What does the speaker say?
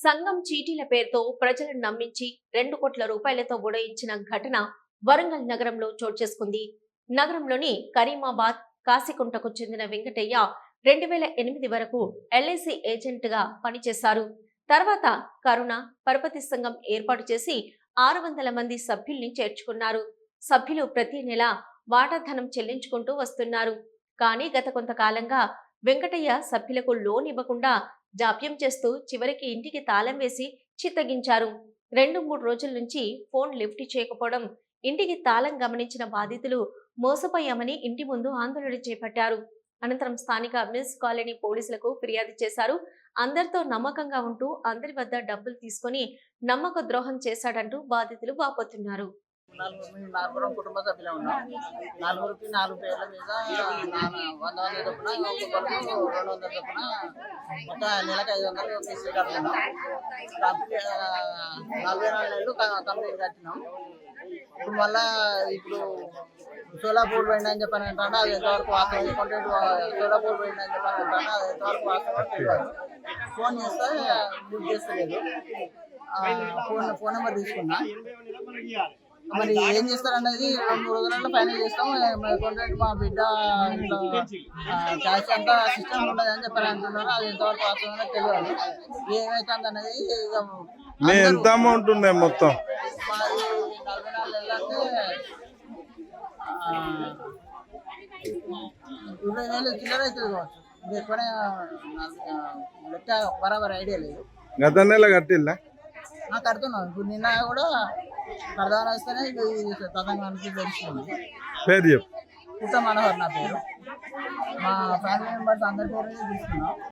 సంఘం చీటీల పేరుతో ప్రజలను నమ్మించి 2 కోట్ల రూపాయలతో ఉడయించిన ఘటన వరంగల్ నగరంలో చోటు చేసుకుంది. నగరంలోని కరీమాబాద్, కాశీకుంటకు చెందిన వెంకటయ్య 2008 వరకు LIC ఏజెంట్ గా పనిచేశారు. తర్వాత కరుణ పరపతి సంఘం ఏర్పాటు చేసి 600 మంది సభ్యుల్ని చేర్చుకున్నారు. సభ్యులు ప్రతి నెల వాటాధనం చెల్లించుకుంటూ వస్తున్నారు. కానీ గత కొంతకాలంగా వెంకటయ్య సభ్యులకు లోన్ ఇవ్వకుండా జాప్యం చేస్తూ చివరికి ఇంటికి తాళం వేసి చిత్తగించారు. 2-3 రోజుల నుంచి ఫోన్ లిఫ్ట్ చేయకపోవడం, ఇంటికి తాళం గమనించిన బాధితులు మోసపోయామని ఇంటి ముందు ఆందోళన చేపట్టారు. అనంతరం స్థానిక మిస్ కాలనీ పోలీసులకు ఫిర్యాదు చేశారు. అందరితో నమ్మకంగా ఉంటూ అందరి వద్ద డబ్బులు తీసుకుని నమ్మక ద్రోహం చేశాడంటూ బాధితులు వాపోతున్నారు. నలుగురం కుటుంబ సభ్యులు ఉన్నాం. నలుగురికి 4 పేర్ల మీద 100 చొప్పున, ఒక్కొక్కరికి 200 చొప్పున, మొత్తం నెలకు 500 ఫీజు కడుతున్నాం. 44 నెలలు కంప్లీట్ కట్టినాం. ఇప్పుడు మళ్ళా సోలాపూర్ పోయింది అని చెప్పని అంటాను. అది ఎంతవరకు వాస్తవం కాంటాక్ట్ సోలాపూర్ పోయింది అని చెప్పని అంటాను. అది ఎంతవరకు వాస్తవం తెలియదు. ఫోన్ చేస్తే బుక్ చేస్తలేదు. ఫోన్ నెంబర్ తీసుకున్నా. మరి ఏం చేస్తారనేది 2-3 రోజులలో ఫైనల్ చేస్తాం. కాంటాక్ట్ మా బిడ్డ క్యాష్ అంతా సిస్టమ్ ఉండదు అని చెప్పని అంటున్నారు. అది ఎంతవరకు వాస్తవం తెలియదు. ఏమైతుంది అనేది ఎంత అమౌంట్ ఉంది మొత్తం? మాది 44 నెలలంటే 20,000 చిల్లర అవుతుంది కావచ్చు. ఇది ఎక్కువనే లెక్క బరాబర్ ఐడియా లేదు. గత నెల కట్టిల్లా? కడుతున్నాం. ఇప్పుడు నిన్న కూడా కడదామని వస్తేనే తదంగానికి తెలుస్తుంది. పేరు చెప్పు. పుట్ట మనోహర్ నా పేరు. మా ఫ్యామిలీ మెంబర్స్ అందరి పేరు తీసుకున్నాం.